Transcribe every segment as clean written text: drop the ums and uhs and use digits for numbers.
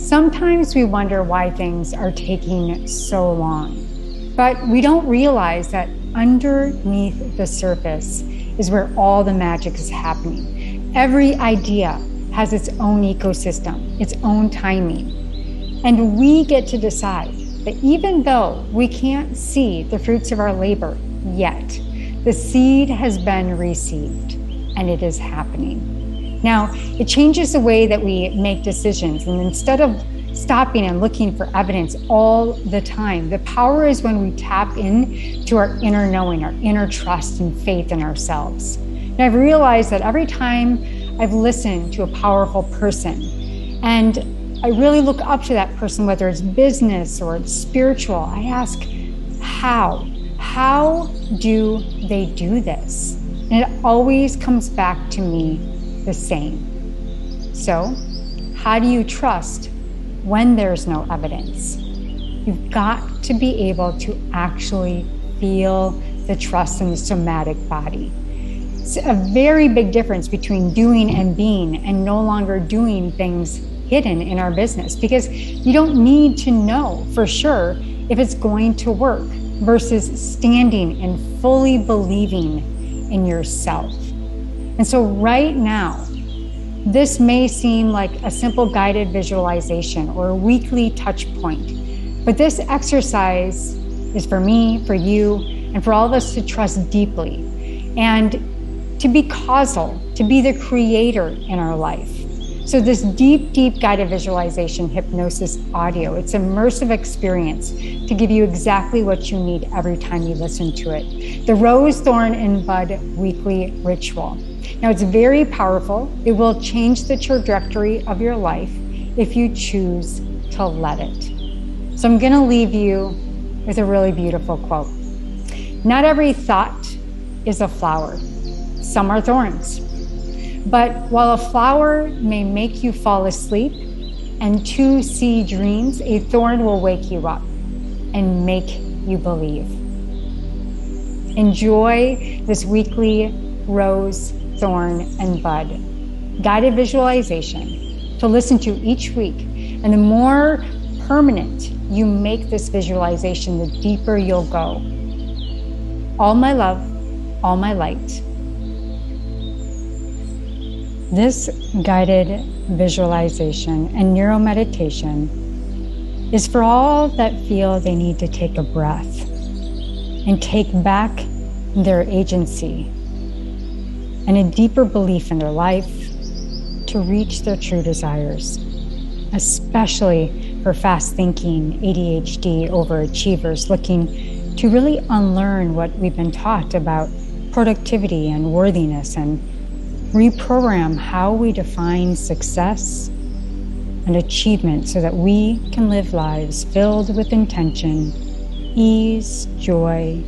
Sometimes we wonder why things are taking so long, but we don't realize that underneath the surface is where all the magic is happening. Every idea has its own ecosystem, its own timing. And we get to decide that even though we can't see the fruits of our labor yet, the seed has been received and it is happening. Now, it changes the way that we make decisions. And instead of stopping and looking for evidence all the time, the power is when we tap into our inner knowing, our inner trust and faith in ourselves. And I've realized that every time I've listened to a powerful person and I really look up to that person, whether it's business or it's spiritual, I ask, how? How do they do this? And it always comes back to me the same. So, how do you trust when there's no evidence? You've got to be able to actually feel the trust in the somatic body. It's a very big difference between doing and being, and no longer doing things hidden in our business, because you don't need to know for sure if it's going to work versus standing and fully believing in yourself. And so right now, this may seem like a simple guided visualization or a weekly touch point, but this exercise is for me, for you, and for all of us to trust deeply and to be causal, to be the creator in our life. So this deep guided visualization hypnosis audio, it's an immersive experience to give you exactly what you need every time you listen to it. The Rose, Thorn, and Bud weekly ritual. Now it's very powerful. It will change the trajectory of your life if you choose to let it. So I'm gonna leave you with a really beautiful quote. Not every thought is a flower. Some are thorns. But while a flower may make you fall asleep and to see dreams, a thorn will wake you up and make you believe. Enjoy this weekly Rose, Thorn, and Bud guided visualization to listen to each week. And the more permanent you make this visualization, the deeper you'll go. All my love, all my light. This guided visualization and neuro meditation is for all that feel they need to take a breath and take back their agency and a deeper belief in their life to reach their true desires, especially for fast-thinking, ADHD overachievers looking to really unlearn what we've been taught about productivity and worthiness and reprogram how we define success and achievement so that we can live lives filled with intention, ease, joy,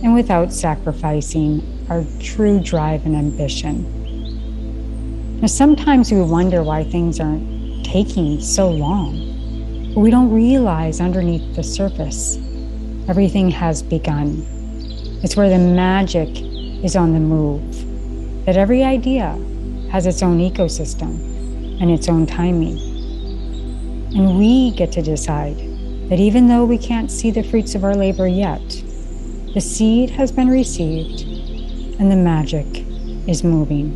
and without sacrificing our true drive and ambition. Now, sometimes we wonder why things aren't taking so long, but we don't realize underneath the surface, everything has begun. It's where the magic is on the move. That every idea has its own ecosystem and its own timing. And we get to decide that even though we can't see the fruits of our labor yet, the seed has been received and the magic is moving.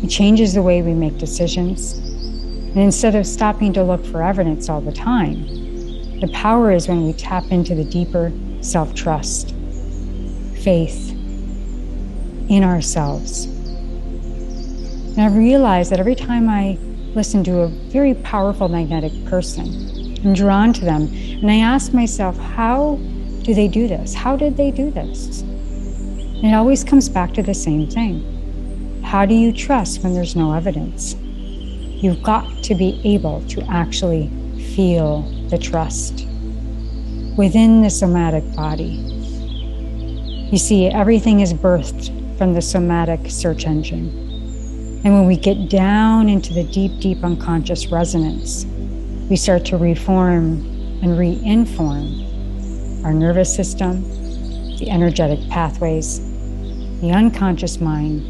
It changes the way we make decisions. And instead of stopping to look for evidence all the time, the power is when we tap into the deeper self-trust, faith, in ourselves. And I've realized that every time I listen to a very powerful magnetic person, I'm drawn to them, and I ask myself, how do they do this? How did they do this? And it always comes back to the same thing. How do you trust when there's no evidence? You've got to be able to actually feel the trust within the somatic body. You see, everything is birthed from the somatic search engine. And when we get down into the deep unconscious resonance, we start to reform and re-inform our nervous system, the energetic pathways, the unconscious mind,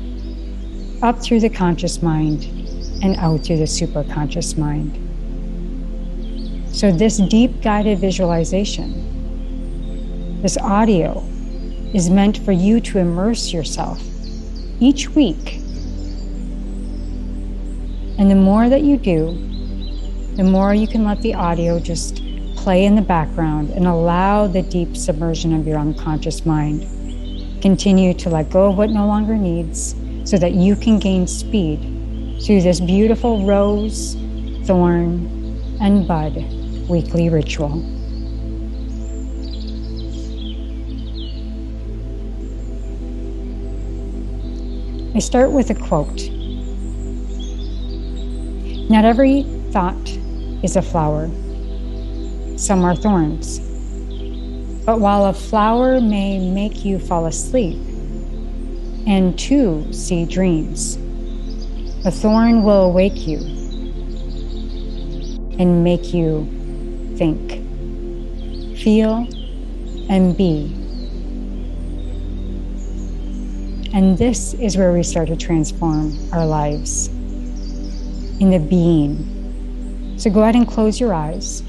up through the conscious mind and out through the superconscious mind. So this deep guided visualization, this audio, is meant for you to immerse yourself each week. And the more that you do, the more you can let the audio just play in the background and allow the deep submersion of your unconscious mind. Continue to let go of what no longer needs so that you can gain speed through this beautiful rose, thorn, and bud weekly ritual. I start with a quote. Not every thought is a flower. Some are thorns. But while a flower may make you fall asleep and too see dreams, a thorn will awake you and make you think, feel, and be. And this is where we start to transform our lives, in the being. So go ahead and close your eyes.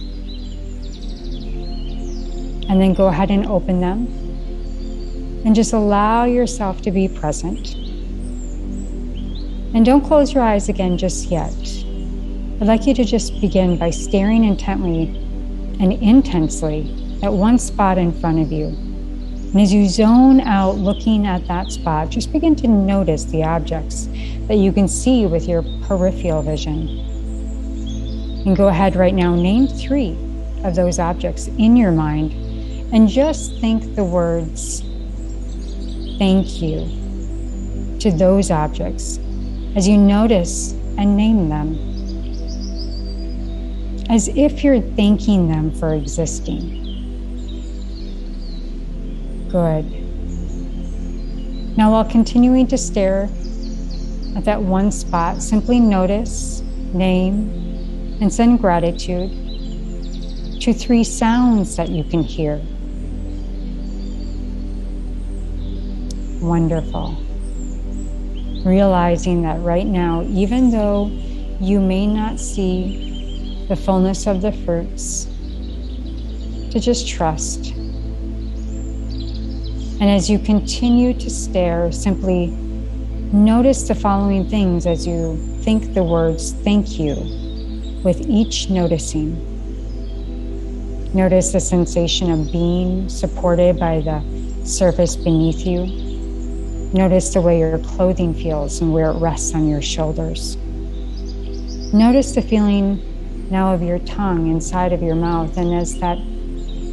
And then go ahead and open them. And just allow yourself to be present. And don't close your eyes again just yet. I'd like you to just begin by staring intently and intensely at one spot in front of you. And as you zone out looking at that spot, just begin to notice the objects that you can see with your peripheral vision. And go ahead right now, name 3 of those objects in your mind, and just think the words, thank you, to those objects as you notice and name them, as if you're thanking them for existing. Good. Now, while continuing to stare at that one spot, simply notice, name, and send gratitude to 3 sounds that you can hear. Wonderful. Realizing that right now, even though you may not see the fullness of the fruits, to just trust. And as you continue to stare, simply notice the following things as you think the words thank you with each noticing. Notice the sensation of being supported by the surface beneath you. Notice the way your clothing feels and where it rests on your shoulders. Notice the feeling now of your tongue inside of your mouth, and as that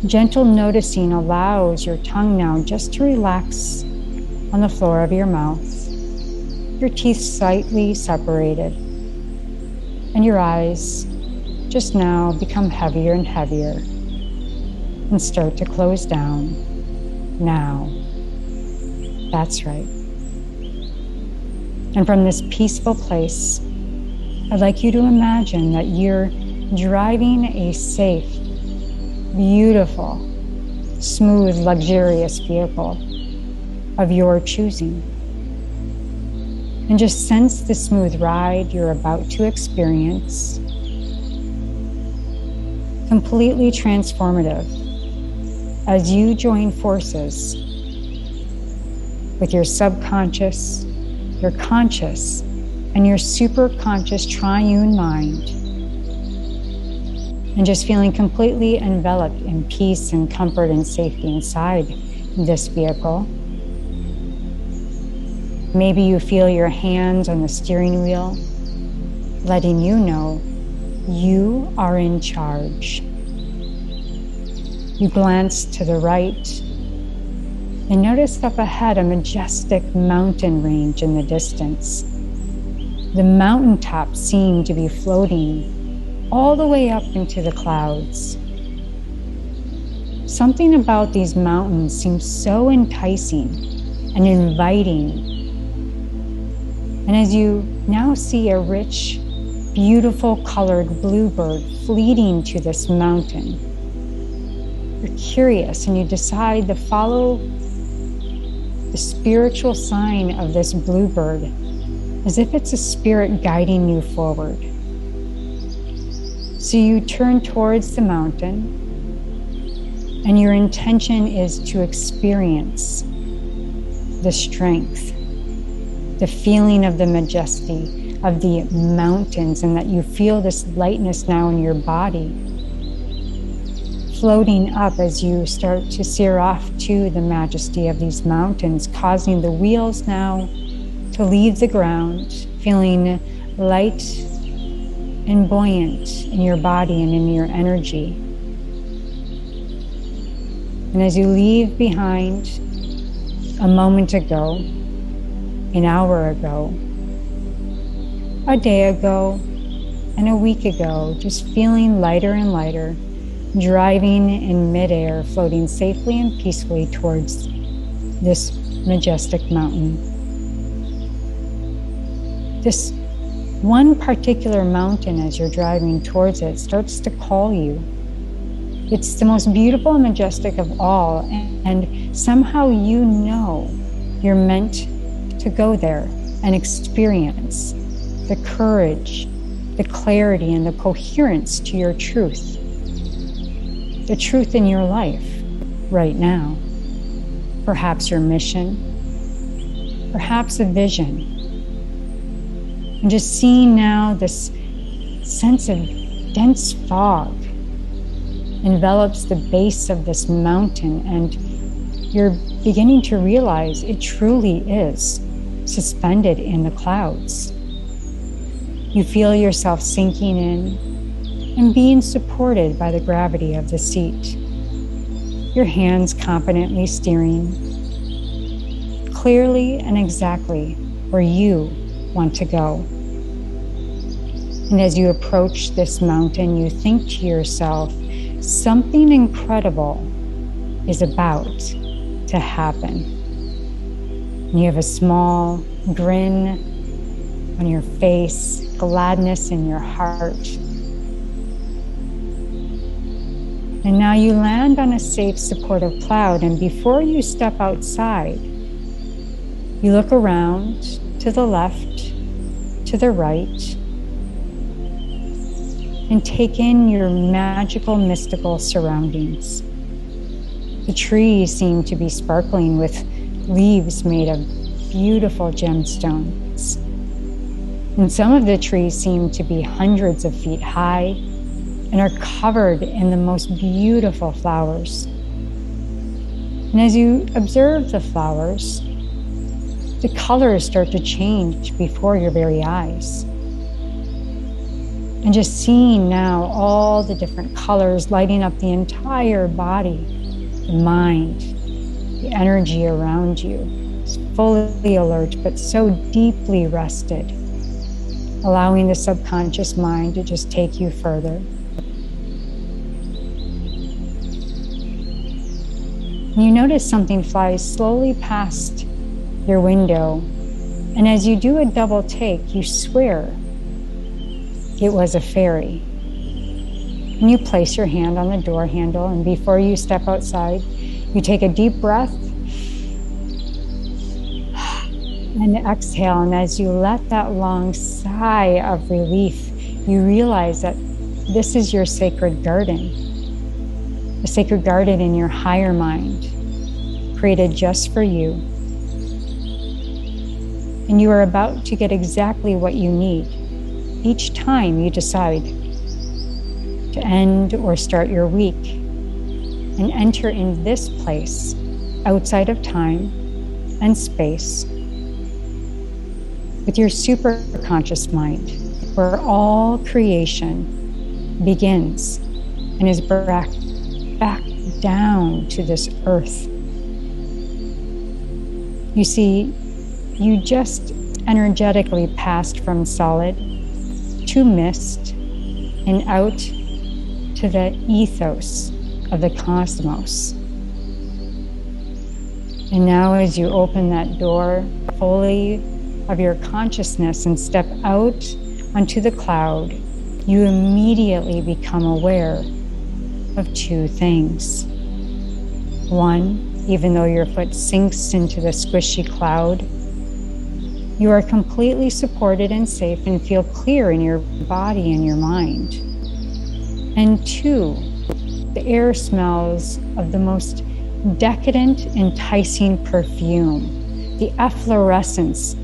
gentle noticing allows your tongue now just to relax on the floor of your mouth, your teeth slightly separated, and your eyes just now become heavier and heavier and start to close down now. That's right. And from this peaceful place, I'd like you to imagine that you're driving a safe, beautiful, smooth, luxurious vehicle of your choosing. And just sense the smooth ride you're about to experience. Completely transformative as you join forces with your subconscious, your conscious, and your superconscious triune mind. And just feeling completely enveloped in peace and comfort and safety inside this vehicle. Maybe you feel your hands on the steering wheel, letting you know you are in charge. You glance to the right and notice up ahead a majestic mountain range in the distance. The mountaintops seem to be floating all the way up into the clouds. Something about these mountains seems so enticing and inviting. And as you now see a rich, beautiful colored bluebird fleeting to this mountain, you're curious and you decide to follow the spiritual sign of this bluebird as if it's a spirit guiding you forward. So you turn towards the mountain, and your intention is to experience the strength, the feeling of the majesty of the mountains, and that you feel this lightness now in your body, floating up as you start to steer off to the majesty of these mountains, causing the wheels now to leave the ground, feeling light and buoyant in your body and in your energy. And as you leave behind a moment ago, an hour ago, a day ago, and a week ago, just feeling lighter and lighter, driving in midair, floating safely and peacefully towards this majestic mountain. This one particular mountain, as you're driving towards it, starts to call you. It's the most beautiful and majestic of all, and somehow you know you're meant to go there and experience the courage, the clarity, and the coherence to your truth. The truth in your life right now. Perhaps your mission, perhaps a vision. And just seeing now this sense of dense fog envelops the base of this mountain, and you're beginning to realize it truly is suspended in the clouds. You feel yourself sinking in and being supported by the gravity of the seat. Your hands competently steering clearly and exactly where you want to go. And as you approach this mountain, you think to yourself, something incredible is about to happen. And you have a small grin on your face, gladness in your heart. And now you land on a safe, supportive cloud, and before you step outside, you look around to the left, to the right, and take in your magical, mystical surroundings. The trees seem to be sparkling with leaves made of beautiful gemstones. And some of the trees seem to be hundreds of feet high and are covered in the most beautiful flowers. And as you observe the flowers, the colors start to change before your very eyes. And just seeing now all the different colors lighting up the entire body, the mind, the energy around you is fully alert but so deeply rested, allowing the subconscious mind to just take you further. You notice something flies slowly past your window, and as you do a double take, you swear it was a fairy. And you place your hand on the door handle, and before you step outside, you take a deep breath and exhale. And as you let that long sigh of relief, you realize that this is your sacred garden, a sacred garden in your higher mind, created just for you. And you are about to get exactly what you need each time you decide to end or start your week and enter in this place outside of time and space with your super conscious mind, where all creation begins and is brought back down to this earth. You see, you just energetically passed from solid to mist and out to the ethos of the cosmos. And now as you open that door fully of your consciousness and step out onto the cloud, you immediately become aware of two things. One, even though your foot sinks into the squishy cloud, you are completely supported and safe and feel clear in your body and your mind. And 2, the air smells of the most decadent, enticing perfume, the efflorescence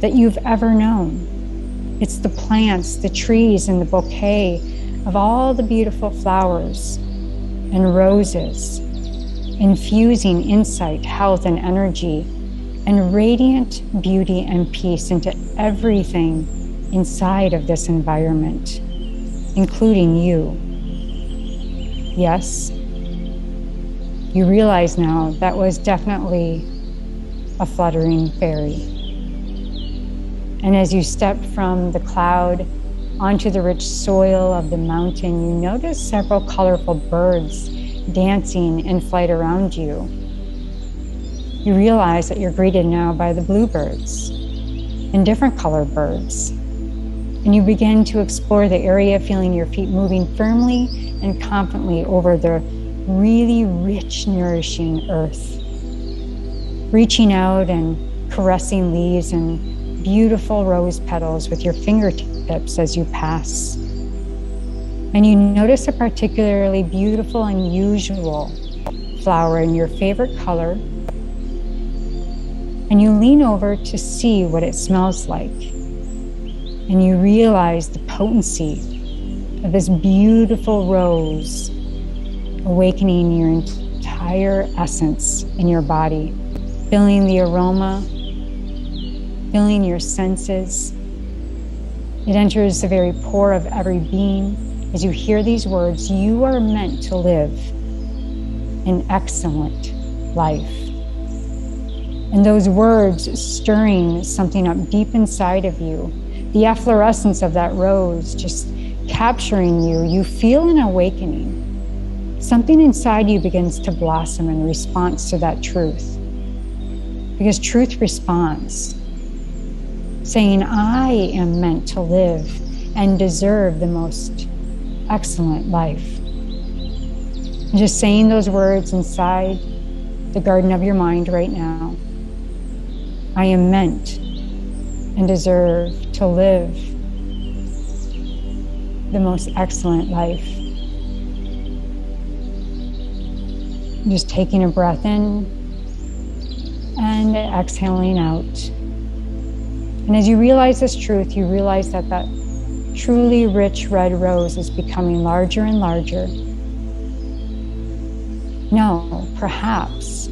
that you've ever known. It's the plants, the trees, and the bouquet of all the beautiful flowers and roses, infusing insight, health, and energy, and radiant beauty and peace into everything inside of this environment, including you. Yes, you realize now that was definitely a fluttering fairy. And as you step from the cloud onto the rich soil of the mountain, you notice several colorful birds dancing in flight around you. You realize that you're greeted now by the bluebirds and different colored birds. And you begin to explore the area, feeling your feet moving firmly and confidently over the really rich, nourishing earth. Reaching out and caressing leaves and beautiful rose petals with your fingertips as you pass. And you notice a particularly beautiful, unusual flower in your favorite color. And you lean over to see what it smells like. And you realize the potency of this beautiful rose awakening your entire essence in your body, feeling the aroma, feeling your senses. It enters the very core of every being. As you hear these words, you are meant to live an excellent life. And those words stirring something up deep inside of you, the efflorescence of that rose just capturing you, you feel an awakening. Something inside you begins to blossom in response to that truth. Because truth responds, saying, I am meant to live and deserve the most excellent life. And just saying those words inside the garden of your mind right now. I am meant and deserve to live the most excellent life. Just taking a breath in and exhaling out. And as you realize this truth, you realize that that truly rich red rose is becoming larger and larger. No, perhaps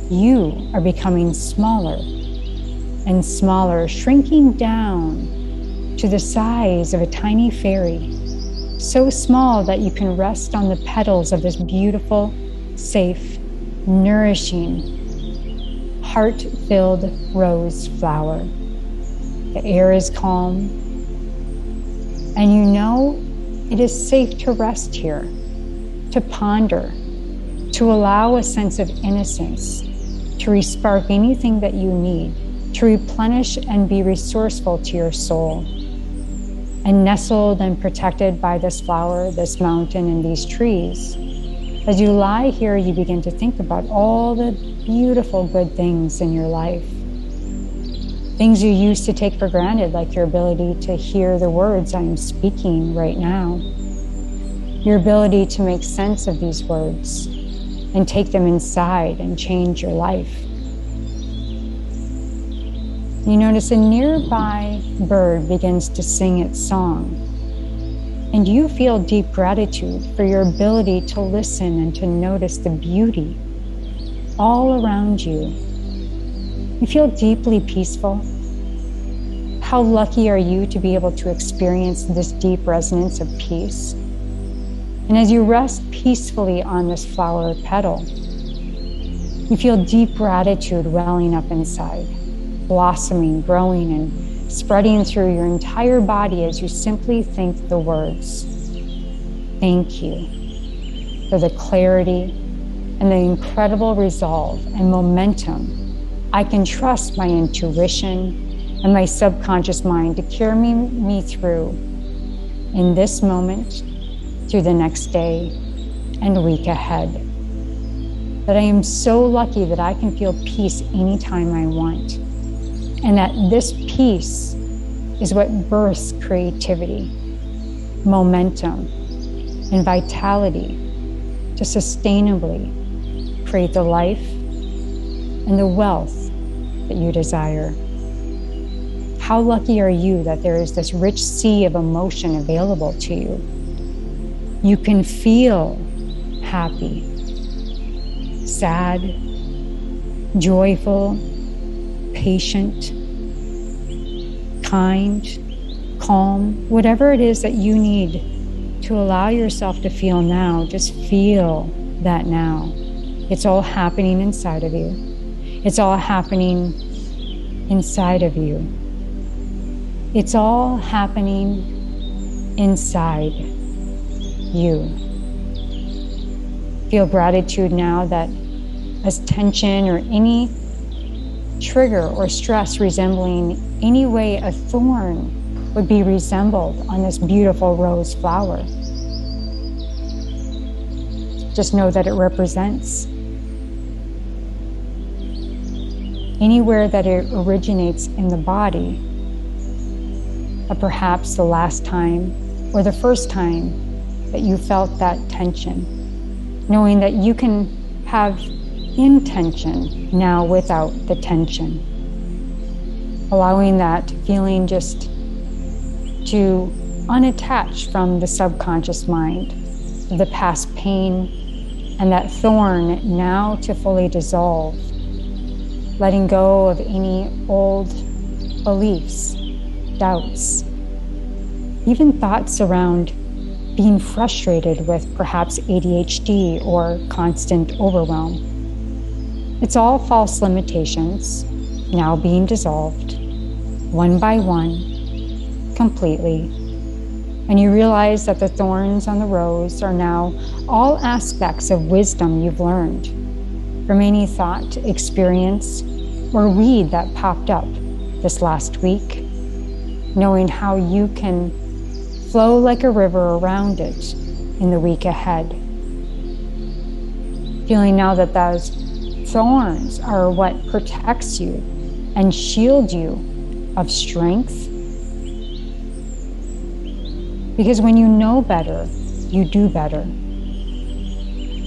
you are becoming smaller and smaller, shrinking down to the size of a tiny fairy, so small that you can rest on the petals of this beautiful, safe, nourishing, heart-filled rose flower. The air is calm, and you know it is safe to rest here, to ponder, to allow a sense of innocence, to respark anything that you need, to replenish and be resourceful to your soul. And nestled and protected by this flower, this mountain, and these trees, as you lie here, you begin to think about all the beautiful good things in your life. Things you used to take for granted, like your ability to hear the words I am speaking right now. Your ability to make sense of these words and take them inside and change your life. You notice a nearby bird begins to sing its song, and you feel deep gratitude for your ability to listen and to notice the beauty all around you. You feel deeply peaceful. How lucky are you to be able to experience this deep resonance of peace? And as you rest peacefully on this flower petal, you feel deep gratitude welling up inside, blossoming, growing, and spreading through your entire body as you simply think the words, thank you for the clarity and the incredible resolve and momentum. I can trust my intuition and my subconscious mind to carry me through in this moment, through the next day and week ahead. That I am so lucky that I can feel peace anytime I want. And that this peace is what births creativity, momentum, and vitality to sustainably create the life and the wealth that you desire. How lucky are you that there is this rich sea of emotion available to you? You can feel happy, sad, joyful, patient, kind, calm, whatever it is that you need to allow yourself to feel now. Just feel that now. It's all happening inside of you. It's all happening inside of you. It's all happening inside you. Feel gratitude now that as tension or any trigger or stress resembling any way a thorn would be resembled on this beautiful rose flower. Just know that it represents anywhere that it originates in the body, but perhaps the last time or the first time that you felt that tension, knowing that you can have intention now without the tension, allowing that feeling just to unattach from the subconscious mind, the past pain, and that thorn now to fully dissolve, letting go of any old beliefs, doubts, even thoughts around being frustrated with perhaps ADHD or constant overwhelm. It's all false limitations now being dissolved one by one, completely. And you realize that the thorns on the rose are now all aspects of wisdom you've learned from any thought, experience, or weed that popped up this last week, knowing how you can flow like a river around it in the week ahead. Feeling now that those thorns are what protects you and shield you of strength. Because when you know better, you do better.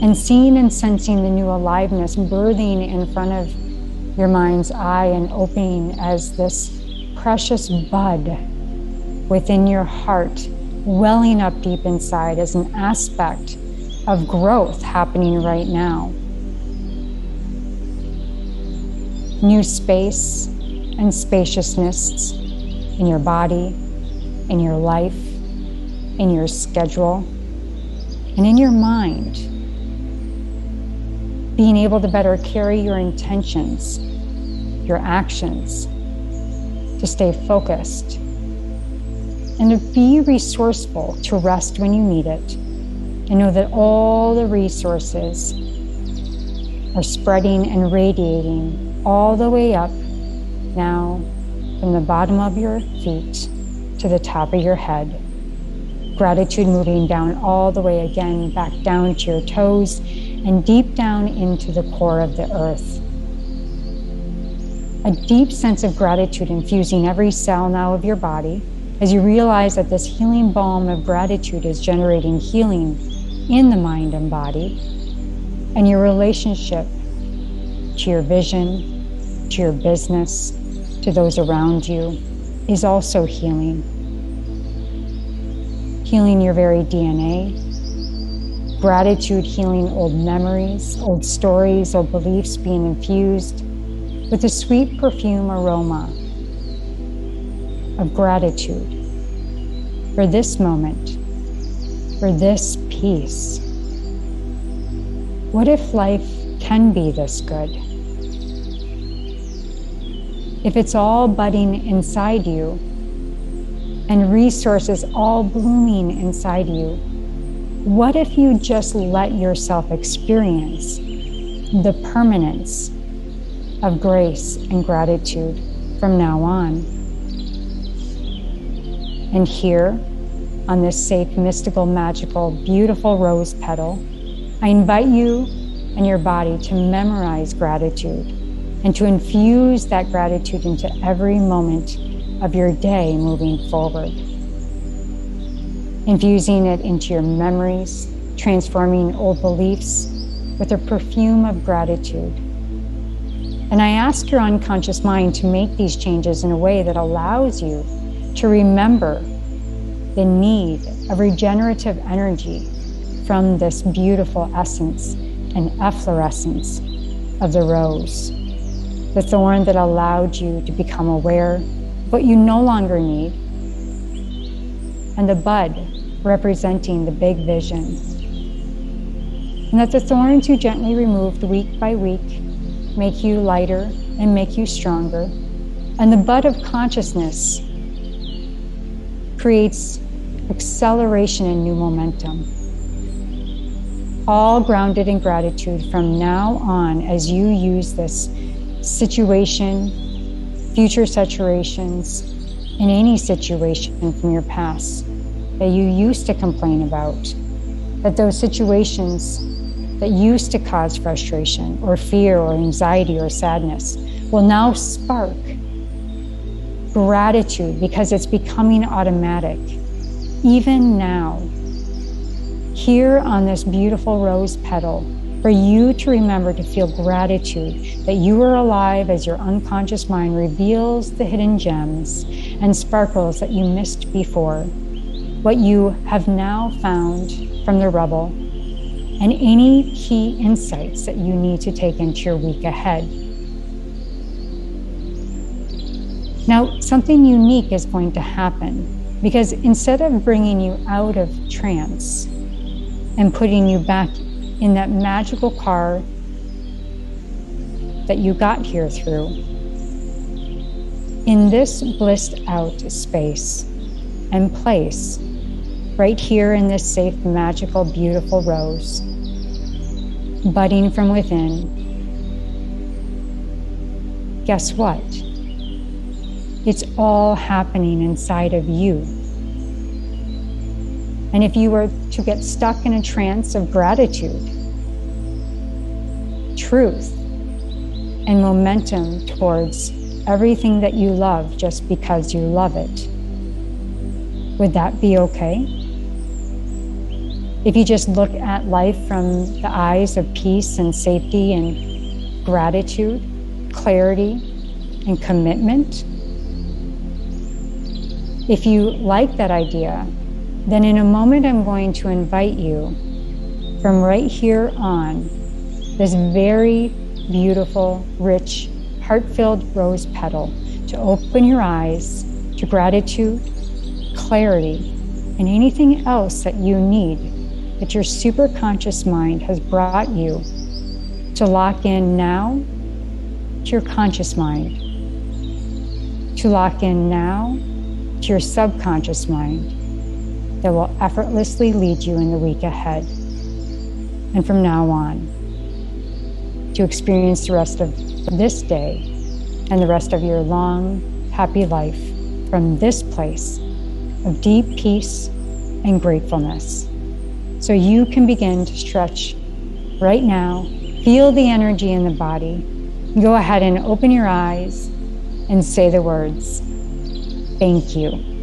And seeing and sensing the new aliveness birthing in front of your mind's eye and opening as this precious bud within your heart, welling up deep inside as an aspect of growth happening right now. New space and spaciousness in your body, in your life, in your schedule, and in your mind. Being able to better carry your intentions, your actions, to stay focused, and to be resourceful to rest when you need it, and know that all the resources are spreading and radiating all the way up now from the bottom of your feet to the top of your head. Gratitude moving down all the way again, back down to your toes and deep down into the core of the earth. A deep sense of gratitude infusing every cell now of your body as you realize that this healing balm of gratitude is generating healing in the mind and body, and your relationship to your vision, to your business, to those around you is also healing. Healing your very DNA, gratitude healing old memories, old stories, old beliefs being infused with the sweet perfume aroma of gratitude for this moment, for this peace. What if life can be this good? If it's all budding inside you and resources all blooming inside you, what if you just let yourself experience the permanence of grace and gratitude from now on? And here, on this safe, mystical, magical, beautiful rose petal, I invite you and your body to memorize gratitude and to infuse that gratitude into every moment of your day moving forward. infusing it into your memories, transforming old beliefs with a perfume of gratitude. And I ask your unconscious mind to make these changes in a way that allows you to remember the need of regenerative energy from this beautiful essence and efflorescence of the rose, the thorn that allowed you to become aware of what you no longer need, and the bud representing the big vision. And that the thorns you gently removed week by week make you lighter and make you stronger. And the bud of consciousness creates acceleration and new momentum. All grounded in gratitude from now on as you use this situation, future situations, in any situation from your past that you used to complain about, that those situations that used to cause frustration or fear or anxiety or sadness will now spark gratitude because it's becoming automatic. Even now, here on this beautiful rose petal, for you to remember to feel gratitude that you are alive as your unconscious mind reveals the hidden gems and sparkles that you missed before, what you have now found from the rubble, and any key insights that you need to take into your week ahead. Now, something unique is going to happen because instead of bringing you out of trance and putting you back in that magical car that you got here through, in this blissed out space and place, right here in this safe, magical, beautiful rose, budding from within, guess what? It's all happening inside of you. And if you were to get stuck in a trance of gratitude, truth, and momentum towards everything that you love just because you love it, would that be okay? If you just look at life from the eyes of peace and safety and gratitude, clarity and commitment, if you like that idea, then in a moment I'm going to invite you from right here on this very beautiful, rich, heart-filled rose petal to open your eyes to gratitude, clarity, and anything else that you need that your superconscious mind has brought you to lock in now to your conscious mind, to lock in now to your subconscious mind that will effortlessly lead you in the week ahead. And from now on, to experience the rest of this day and the rest of your long, happy life from this place of deep peace and gratefulness. So you can begin to stretch right now, feel the energy in the body. Go ahead and open your eyes and say the words, thank you.